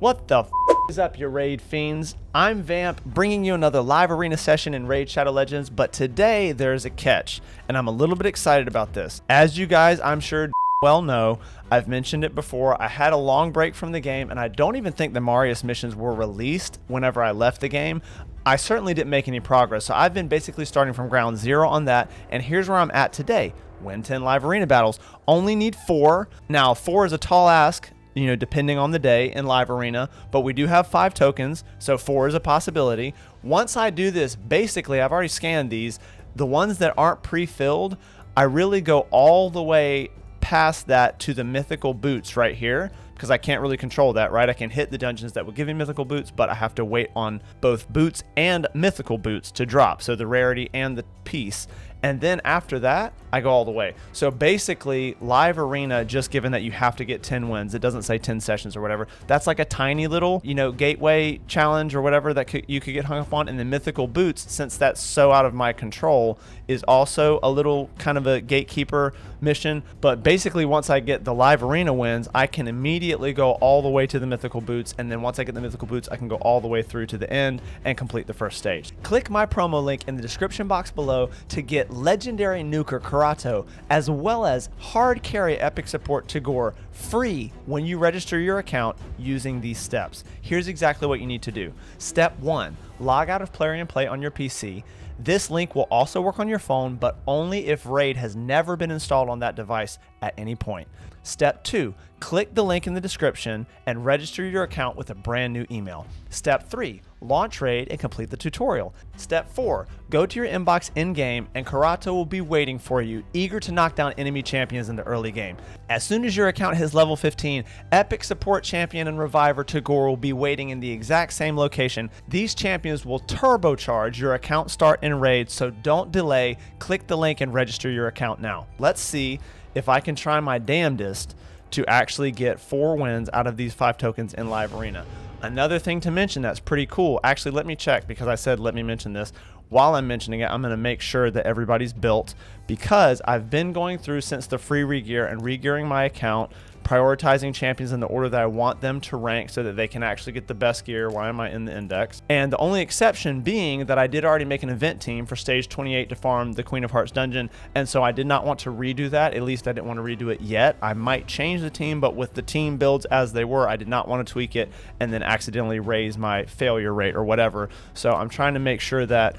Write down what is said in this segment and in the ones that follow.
What the is up, you Raid fiends? I'm Vamp, bringing you another live arena session in Raid Shadow Legends, but today there's a catch, and I'm a little bit excited about this. As you guys, I'm sure well know, I've mentioned it before, I had a long break from the game, and I don't even think the Marius missions were released whenever I left the game. I certainly didn't make any progress, so I've been basically starting from ground zero on that, and here's where I'm at today. Win 10 live arena battles. Only need 4. Now, 4 is a tall ask, you know, depending on the day in live arena, but we do have 5 tokens, so 4 is a possibility. Once I do this, basically, I've already scanned these. The ones that aren't pre-filled, I really go all the way past that to the mythical boots right here, because I can't really control that, right? I can hit the dungeons that will give me mythical boots, but I have to wait on both boots and mythical boots to drop, so the rarity and the piece. And then after that, I go all the way. So basically, live arena, just given that you have to get 10 wins, it doesn't say 10 sessions or whatever. That's like a tiny little, you know, gateway challenge or whatever that you could get hung up on. And the mythical boots, since that's so out of my control, is also a little kind of a gatekeeper mission. But basically, once I get the live arena wins, I can immediately go all the way to the mythical boots. And then once I get the mythical boots, I can go all the way through to the end and complete the first stage. Click my promo link in the description box below to get legendary nuker Karato, as well as hard carry epic support Tagoar free when you register your account using these steps. Here's exactly what you need to do. Step 1, log out of Plarium Play on your PC. This link will also work on your phone, but only if Raid has never been installed on that device at any point. Step 2, click the link in the description and register your account with a brand new email. Step 3, launch Raid and complete the tutorial. Step 4, go to your inbox in-game and Karato will be waiting for you, eager to knock down enemy champions in the early game. As soon as your account hits level 15, epic support champion and reviver Tagoar will be waiting in the exact same location. These champions will turbocharge your account start in Raid, so don't delay. Click the link and register your account now. Let's see if I can try my damnedest to actually get 4 wins out of these 5 tokens in live arena. Another thing to mention that's pretty cool, actually let me check, because I said let me mention this. While I'm mentioning it, I'm going to make sure that everybody's built, because I've been going through since the free regear and regearing my account, prioritizing champions in the order that I want them to rank so that they can actually get the best gear. Why am I in the index? And the only exception being that I did already make an event team for stage 28 to farm the Queen of Hearts dungeon, and so I did not want to redo that. At least I didn't want to redo it yet. I might change the team, but with the team builds as they were, I did not want to tweak it and then accidentally raise my failure rate or whatever. So I'm trying to make sure that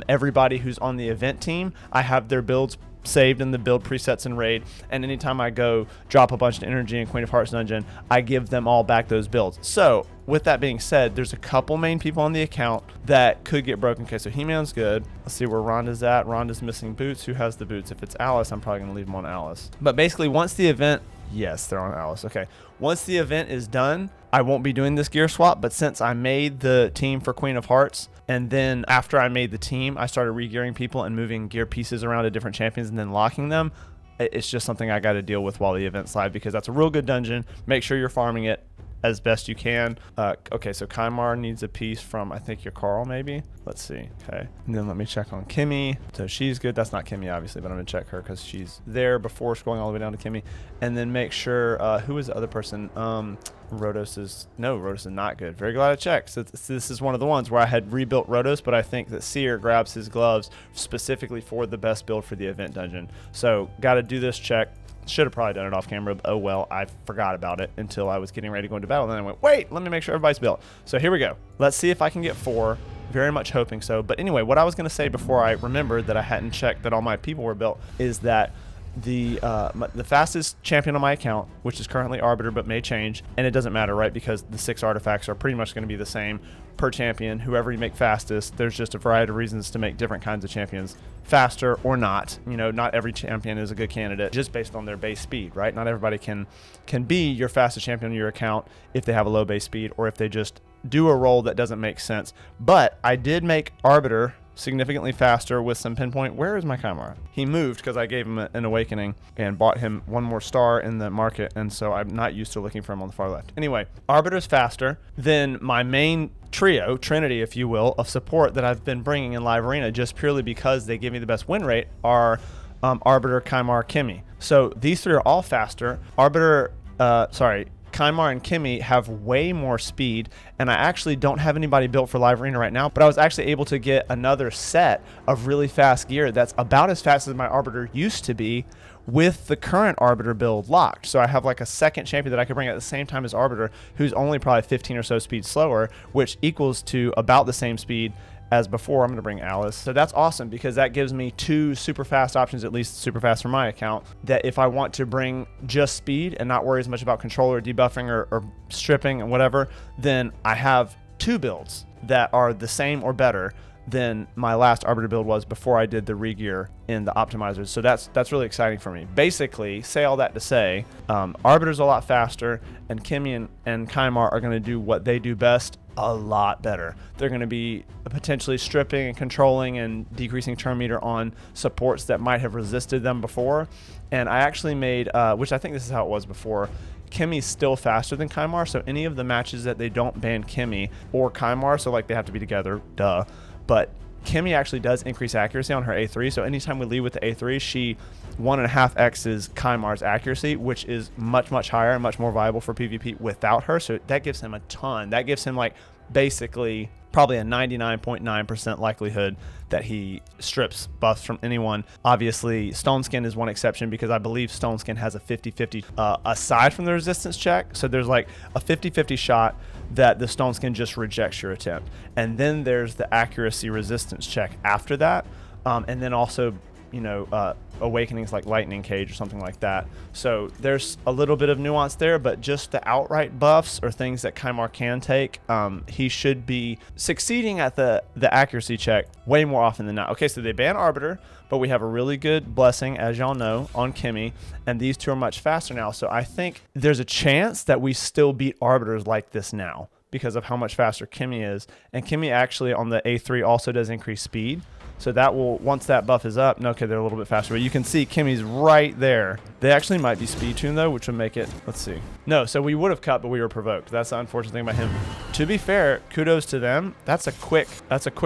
everybody who's on the event team, I have their builds saved in the build presets in Raid, and anytime I go drop a bunch of energy in Queen of Hearts dungeon, I give them all back those builds. So with that being said, there's a couple main people on the account that could get broken. Okay, so He-Man's good. Let's see where Rhonda's at. Rhonda's missing boots. Who has the boots? If it's Alice, I'm probably gonna leave them on Alice. But basically, once the event, yes, they're on Alice. Okay, once the event is done, I won't be doing this gear swap, but since I made the team for Queen of Hearts, and then after I made the team, I started re-gearing people and moving gear pieces around to different champions and then locking them. It's just something I got to deal with while the event's live, because that's a real good dungeon. Make sure you're farming it as best you can. Okay, so Kaimar needs a piece from, I think, your Carl, maybe? Let's see. Okay, and then let me check on Kimmy. So she's good. That's not Kimmy, obviously, but I'm gonna check her because she's there before scrolling all the way down to Kimmy. And then make sure, who is the other person? Rhodos is not good. Very glad I checked. So this is one of the ones where I had rebuilt Rhodos, but I think that Seer grabs his gloves specifically for the best build for the event dungeon. So got to do this check. Should have probably done it off camera. Oh well, I forgot about it until I was getting ready to go into battle. And then I went, wait, let me make sure everybody's built. So here we go. Let's see if I can get 4. Very much hoping so. But anyway, what I was going to say before I remembered that I hadn't checked that all my people were built is that the fastest champion on my account, which is currently Arbiter but may change, and it doesn't matter, right, because the 6 artifacts are pretty much going to be the same per champion. Whoever you make fastest, there's just a variety of reasons to make different kinds of champions faster or not. You know, not every champion is a good candidate just based on their base speed, right? Not everybody can be your fastest champion on your account if they have a low base speed or if they just do a role that doesn't make sense. But I did make Arbiter significantly faster with some pinpoint. Where is my Kaimar? He moved because I gave him an awakening and bought him 1 more star in the market, and so I'm not used to looking for him on the far left. Anyway, Arbiter's faster than my main trio, Trinity, if you will, of support that I've been bringing in live arena just purely because they give me the best win rate are Arbiter, Kaimar, Kimmy. So these 3 are all faster. Kymar and Kimmy have way more speed, and I actually don't have anybody built for Live Arena right now, but I was actually able to get another set of really fast gear that's about as fast as my Arbiter used to be with the current Arbiter build locked. So I have like a second champion that I could bring at the same time as Arbiter, who's only probably 15 or so speed slower, which equals to about the same speed as before. I'm going to bring Alice. So that's awesome because that gives me 2 super fast options, at least super fast for my account, that if I want to bring just speed and not worry as much about control or debuffing or stripping and whatever, then I have 2 builds that are the same or better than my last Arbiter build was before I did the regear in the optimizers. So that's really exciting for me. Basically, say all that to say, Arbiter's a lot faster, and Kimmy and Kymar are going to do what they do best a lot better. They're going to be potentially stripping and controlling and decreasing turn meter on supports that might have resisted them before. And I actually made, which I think this is how it was before, Kimmy's still faster than Kymar, so any of the matches that they don't ban Kimmy or Kymar, so like they have to be together, duh, but Kimmy actually does increase accuracy on her A3, so anytime we lead with the A3, she 1.5x's Kymar's accuracy, which is much, much higher and much more viable for PvP without her, so that gives him a ton. That gives him like basically probably a 99.9% likelihood that he strips buffs from anyone. Obviously, Stone Skin is one exception because I believe Stone Skin has a 50-50 aside from the resistance check. So there's like a 50-50 shot that the Stone Skin just rejects your attempt. And then there's the accuracy resistance check after that. And then also, you know, awakenings like Lightning Cage or something like that. So there's a little bit of nuance there, but just the outright buffs or things that Kymar can take, he should be succeeding at the accuracy check way more often than not. Okay, so they ban Arbiter, but we have a really good blessing, as y'all know, on Kimmy, and these 2 are much faster now. So I think there's a chance that we still beat Arbiters like this now because of how much faster Kimmy is. And Kimmy actually on the A3 also does increase speed. So that will, once that buff is up, no, okay, they're a little bit faster. But you can see Kimmy's right there. They actually might be speed tuned though, which would make it, let's see. No, so we would have cut, but we were provoked. That's the unfortunate thing about him. To be fair, kudos to them. That's a quick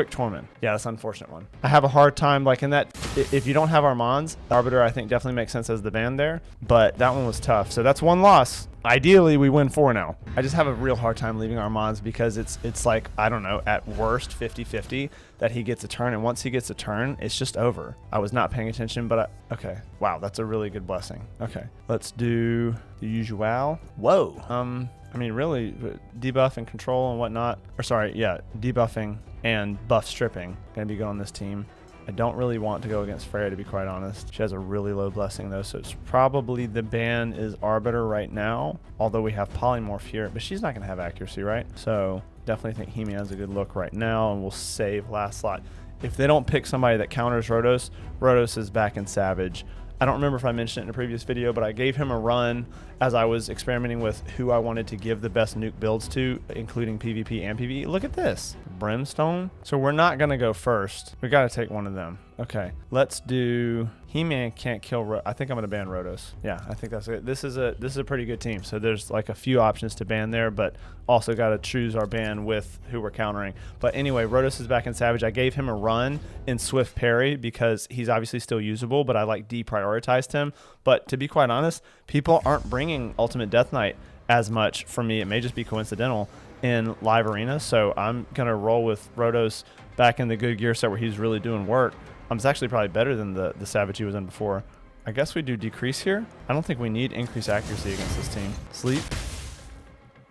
torment. Yeah, that's an unfortunate one. I have a hard time, like in that, if you don't have Armands, Arbiter I think definitely makes sense as the ban there, but that one was tough. So that's 1 loss. Ideally, we win 4 now. I just have a real hard time leaving Armands because it's like, I don't know, at worst 50-50 that he gets a turn, and once he gets a turn, it's just over. I was not paying attention, but okay. Wow, that's a really good blessing. Okay, let's do the usual. Whoa. I mean, really, debuff and control and whatnot. Or sorry, yeah, debuffing and buff stripping gonna be good on this team. I don't really want to go against Freya, to be quite honest. She has a really low blessing though, so it's probably the ban is Arbiter right now, although we have Polymorph here, but she's not going to have accuracy, right? So definitely think Hemi has a good look right now, and we'll save last slot. If they don't pick somebody that counters Rotos, Rotos is back in Savage. I don't remember if I mentioned it in a previous video, but I gave him a run as I was experimenting with who I wanted to give the best nuke builds to, including PvP and PvE. Look at this. Brimstone. So we're not going to go first. We got to take one of them. Okay. Let's do... He-Man can't kill... I think I'm going to ban Rotos. Yeah, I think that's it. This is a pretty good team. So there's like a few options to ban there, but also got to choose our ban with who we're countering. But anyway, Rotos is back in Savage. I gave him a run in Swift Parry because he's obviously still usable, but I like deprioritized him. But to be quite honest, people aren't bringing Ultimate Death Knight as much for me. It may just be coincidental in live arena. So I'm going to roll with Rotos back in the good gear set where he's really doing work. It's actually probably better than the Savage he was in before. I guess we do decrease here. I don't think we need increased accuracy against this team. Sleep.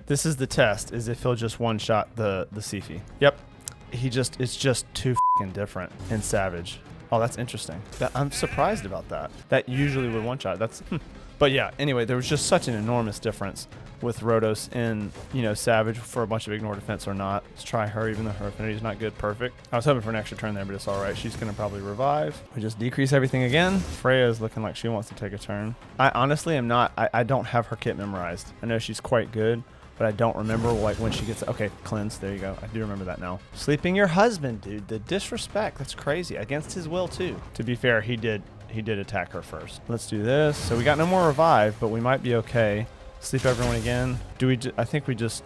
This is the test, is if he'll just one-shot the Sifi. Yep. It's just too f***ing different in Savage. Oh, that's interesting. I'm surprised about that. That usually would one-shot. That's... But yeah, anyway, there was just such an enormous difference with Rotos in, you know, Savage for a bunch of ignore defense or not. Let's try her, even though her affinity is not good. Perfect. I was hoping for an extra turn there, but it's all right. She's going to probably revive. We just decrease everything again. Freya is looking like she wants to take a turn. I honestly am not. I don't have her kit memorized. I know she's quite good, but I don't remember like when she gets... Okay, cleanse. There you go. I do remember that now. Sleeping your husband, dude. The disrespect. That's crazy. Against his will, too. To be fair, he did attack her first. Let's do this. So we got no more revive, but we might be okay. Sleep everyone again. I think we just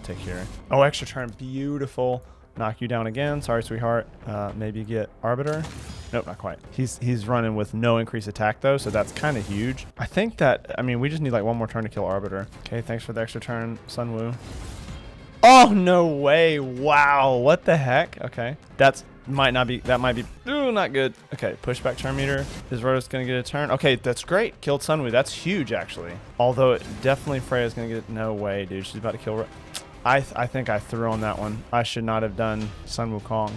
take here. Oh, extra turn. Beautiful. Knock you down again. Sorry, sweetheart. Maybe get Arbiter. Nope, not quite. He's running with no increased attack though, so that's kind of huge. I think that, I mean, we just need like one more turn to kill Arbiter. Okay, thanks for the extra turn, Sun Wu. Oh, no way. Wow, what the heck? Okay, that might be, ooh, not good. Okay, pushback turn meter. Is Rotos gonna get a turn? Okay, that's great. Killed Sun Wu. That's huge, actually. Although it definitely Freya's gonna get, no way, dude. She's about to kill. I think I threw on that one. I should not have done Sun Wukong.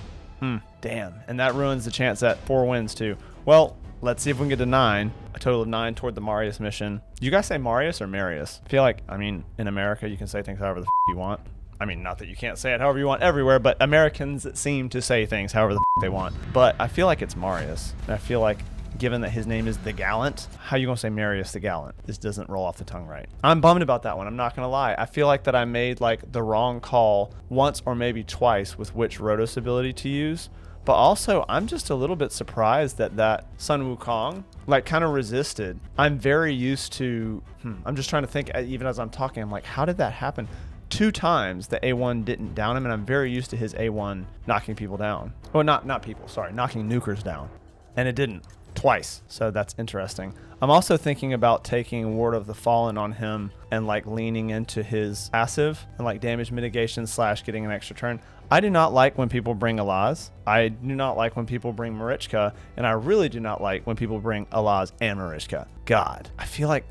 Damn. And that ruins the chance at 4 wins too. Well, let's see if we can get to 9. A total of 9 toward the Marius mission. You guys say Marius or Marius? I feel like, I mean, in America, you can say things however the you want. I mean, not that you can't say it however you want everywhere, but Americans seem to say things however the they want. But I feel like it's Marius. And I feel like, given that his name is the Gallant, how you gonna say Marius the Gallant? This doesn't roll off the tongue right. I'm bummed about that one. I'm not gonna lie. I feel like that I made like the wrong call once or maybe twice with which Rotos ability to use. But also, I'm just a little bit surprised that Sun Wukong like kind of resisted. I'm very used to, I'm just trying to think, even as I'm talking, I'm like, how did that happen? 2 times the A1 didn't down him, and I'm very used to his A1 knocking people down. Oh, not people, sorry, knocking nukers down. And it didn't. Twice. So that's interesting. I'm also thinking about taking Ward of the Fallen on him and like leaning into his passive and like damage mitigation / getting an extra turn. I do not like when people bring Alaz. I do not like when people bring Marichka. And I really do not like when people bring Alaz and Marichka. God, I feel like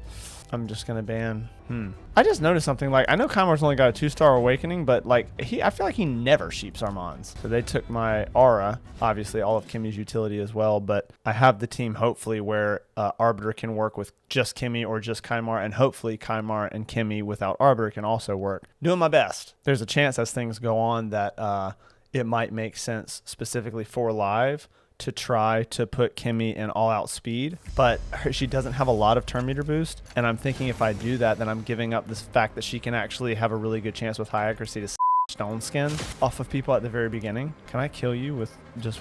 I'm just going to ban. I just noticed something. Like, I know Kaimar's only got a 2-star awakening, but like I feel like he never sheeps Armands. So they took my aura, obviously all of Kimmy's utility as well, but I have the team hopefully where Arbiter can work with just Kimmy or just Kaimar, and hopefully Kaimar and Kimmy without Arbiter can also work. Doing my best. There's a chance as things go on that it might make sense specifically for live to try to put Kimmy in all-out speed, but she doesn't have a lot of turn meter boost, and I'm thinking if I do that, then I'm giving up this fact that she can actually have a really good chance with high accuracy to stone skin off of people at the very beginning. Can I kill you with this?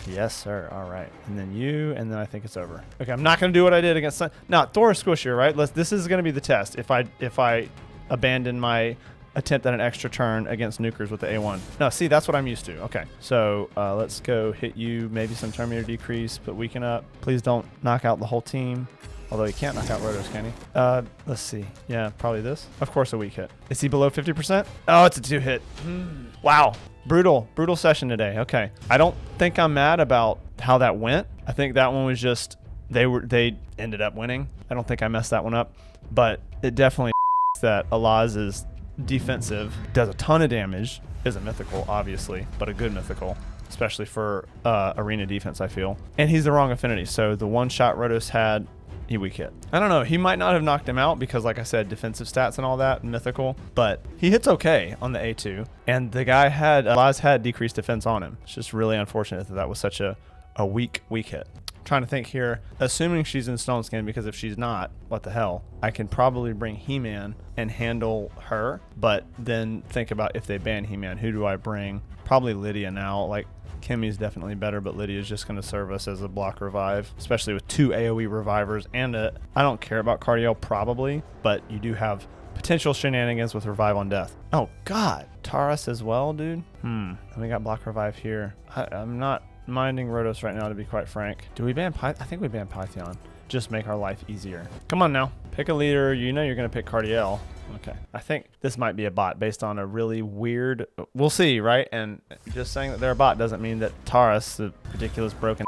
Yes, sir. All right, and then you, and then I think it's over. Okay, I'm not gonna do what I did against Sun. Now, Thor Squisher, right? This is gonna be the test. If I abandon my attempt at an extra turn against nukers with the A1. No, see, that's what I'm used to. Okay, so let's go hit you, maybe some turn meter decrease, but weaken up. Please don't knock out the whole team. Although he can't knock out Rotos, can he? Let's see. Yeah, probably this. Of course a weak hit. Is he below 50%? Oh, it's a 2-hit. Wow. Brutal session today. Okay. I don't think I'm mad about how that went. I think that one was just, they ended up winning. I don't think I messed that one up, but it definitely that Alaz is defensive, does a ton of damage, is a mythical obviously, but a good mythical, especially for arena defense, I feel. And he's the wrong affinity, so the one shot Rotos had, he weak hit. I don't know, he might not have knocked him out because like I said, defensive stats and all that, mythical, but he hits okay on the A2, and the guy Alaz had decreased defense on him. It's just really unfortunate that was such a weak hit. Trying to think here, assuming she's in stone skin, because if she's not, what the hell, I can probably bring He-Man and handle her, but then think about if they ban He-Man, who do I bring? Probably Lydia now. Like, Kimmy's definitely better, but Lydia's just going to serve us as a block revive, especially with 2 AoE revivers and I don't care about Cardiel probably, but you do have potential shenanigans with revive on death. Oh God, Taurus as well, dude. And we got block revive here. I'm not minding Rotos right now, to be quite frank. Do we ban Python? I think we ban Python. Just make our life easier. Come on now. Pick a leader. You know you're going to pick Cardiel. Okay. I think this might be a bot based on a really weird... We'll see, right? And just saying that they're a bot doesn't mean that Taurus, the ridiculous broken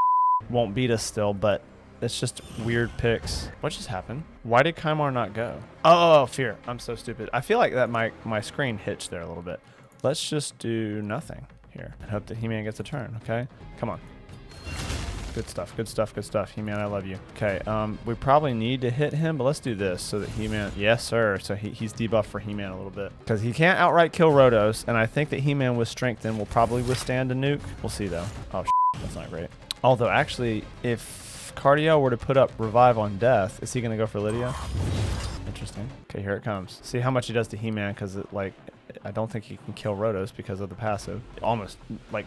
won't beat us still, but it's just weird picks. What just happened? Why did Kaimar not go? Oh, fear. I'm so stupid. I feel like that my screen hitched there a little bit. Let's just do nothing here and hope that He-Man gets a turn, okay? Come on. Good stuff, good stuff, good stuff. He-Man, I love you. Okay, we probably need to hit him, but let's do this so that He-Man... Yes, sir. So he's debuffed for He-Man a little bit. Because he can't outright kill Rotos, and I think that He-Man with Strengthen will probably withstand a nuke. We'll see, though. Oh, that's not great. Although, actually, if Cardio were to put up Revive on Death, is he going to go for Lydia? Interesting. Okay, here it comes. See how much he does to He-Man, because I don't think he can kill Rotos because of the passive. It almost,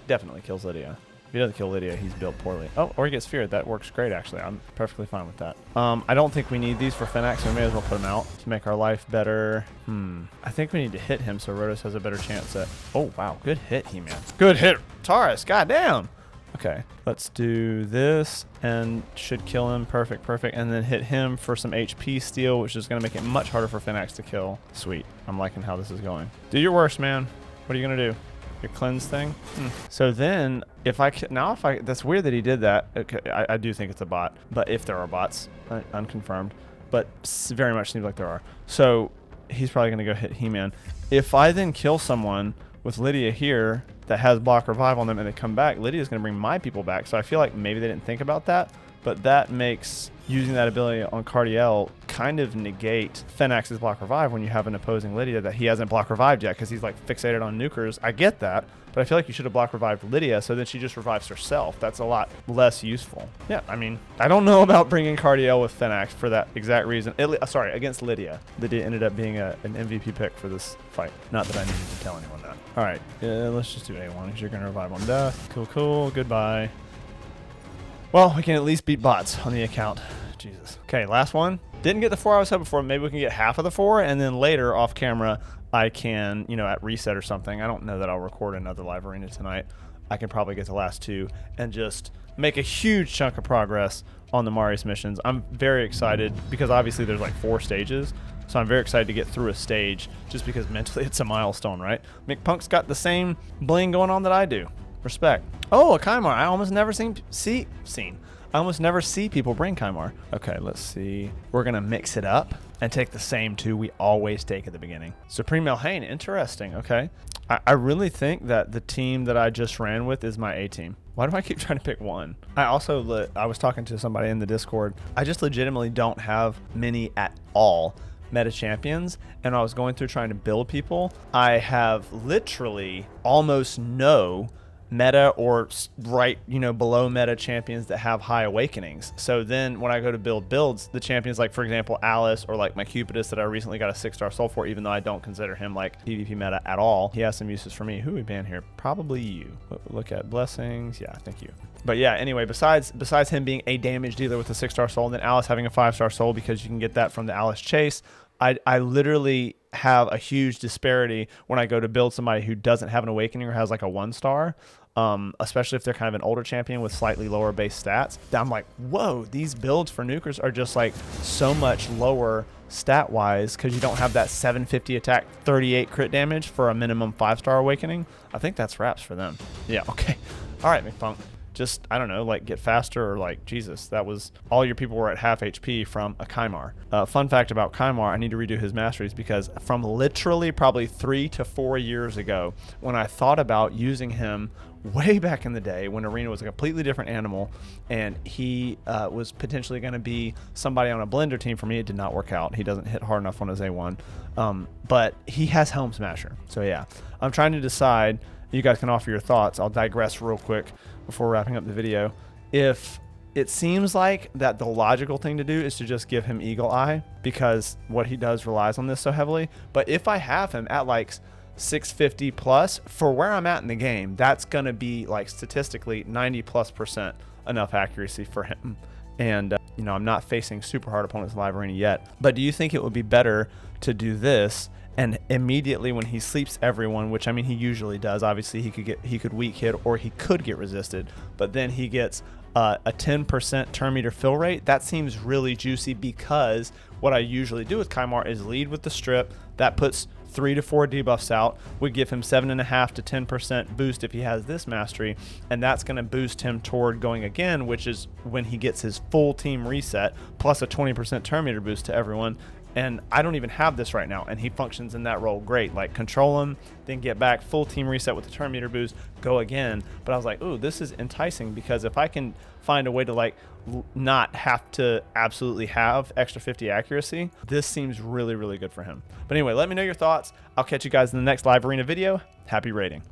definitely kills Lydia. If he doesn't kill Lydia, he's built poorly. Oh, or he gets feared. That works great, actually. I'm perfectly fine with that. I don't think we need these for Fennec, so we may as well put them out to make our life better. I think we need to hit him so Rotos has a better chance at... Oh, wow. Good hit, He-Man. Good hit, Taurus. Goddamn. Okay, let's do this and should kill him. Perfect, perfect. And then hit him for some HP steal, which is going to make it much harder for Finax to kill. Sweet. I'm liking how this is going. Do your worst, man. What are you going to do? Your cleanse thing? So then if I that's weird that he did that. Okay, I do think it's a bot, but if there are bots, unconfirmed, but very much seems like there are. So he's probably going to go hit He-Man. If I then kill someone with Lydia here that has block revive on them and they come back, Lydia's going to bring my people back. So I feel like maybe they didn't think about that, but that makes using that ability on Cardiel kind of negate Fenax's block revive when you have an opposing Lydia that he hasn't block revived yet because he's like fixated on nukers. I get that, but I feel like you should have block revived Lydia so that she just revives herself. That's a lot less useful. Yeah, I mean, I don't know about bringing Cardiel with Fenax for that exact reason. Sorry, against Lydia. Lydia ended up being an MVP pick for this fight. Not that I needed to tell anyone that. All right, let's just do A1 because you're going to revive on death. Cool, cool. Goodbye. Well, we can at least beat bots on the account. Jesus. Okay, last one. Didn't get the 4 I was hoping for. Maybe we can get half of the 4, and then later off camera, I can, you know, at reset or something. I don't know that I'll record another live arena tonight. I can probably get the last 2 and just make a huge chunk of progress on the Marius missions. I'm very excited because obviously there's like 4 stages. So I'm very excited to get through a stage just because mentally it's a milestone, right? McPunk's got the same bling going on that I do. Respect. Oh, a Kymar. I almost never I almost never see people bring Kymar. Okay, let's see. We're going to mix it up and take the same 2 we always take at the beginning. Supreme Elhain, interesting. Okay. I really think that the team that I just ran with is my A team. Why do I keep trying to pick one? I was talking to somebody in the Discord. I just legitimately don't have many at all meta champions, and I was going through trying to build people. I have literally almost no meta or right, you know, below meta champions that have high awakenings. So then when I go to build builds, the champions like, for example, Alice or like my Cupidus that I recently got a 6-star soul for, even though I don't consider him like PvP meta at all, he has some uses for me. Who we ban here? Probably you. Look at blessings. Yeah, thank you. But yeah, anyway, besides him being a damage dealer with a 6-star soul, and then Alice having a 5-star soul because you can get that from the Alice chase, I literally have a huge disparity when I go to build somebody who doesn't have an awakening or has like a 1-star. Especially if they're kind of an older champion with slightly lower base stats. I'm like, whoa, these builds for nukers are just like so much lower stat wise because you don't have that 750 attack, 38 crit damage for a minimum 5-star awakening. I think that's wraps for them. Yeah, okay. All right, McPunk. Just, I don't know, like get faster or like, Jesus, that was all your people were at half HP from a Kymar. Fun fact about Kymar, I need to redo his masteries because from literally probably 3 to 4 years ago, when I thought about using him way back in the day when Arena was a completely different animal and he was potentially going to be somebody on a blender team for me, it did not work out. He doesn't hit hard enough on his A1, but he has Helm Smasher. So yeah, I'm trying to decide. You guys can offer your thoughts. I'll digress real quick before wrapping up the video. If it seems like that the logical thing to do is to just give him Eagle Eye because what he does relies on this so heavily. But if I have him at like 650 plus for where I'm at in the game, that's going to be like statistically 90+% enough accuracy for him. And, you know, I'm not facing super hard opponents in live arena yet. But do you think it would be better to do this and immediately when he sleeps everyone, which I mean he usually does, obviously he could weak hit or he could get resisted, but then he gets a 10% turn meter fill rate? That seems really juicy because what I usually do with Kymar is lead with the strip. That puts 3 to 4 debuffs out, would give him 7.5 to 10% boost if he has this mastery, and that's going to boost him toward going again, which is when he gets his full team reset plus a 20% turn meter boost to everyone. And I don't even have this right now, and he functions in that role great. Like control him, then get back, full team reset with the turn meter boost, go again. But I was like, ooh, this is enticing because if I can find a way to like not have to absolutely have extra 50 accuracy, this seems really, really good for him. But anyway, let me know your thoughts. I'll catch you guys in the next live arena video. Happy raiding.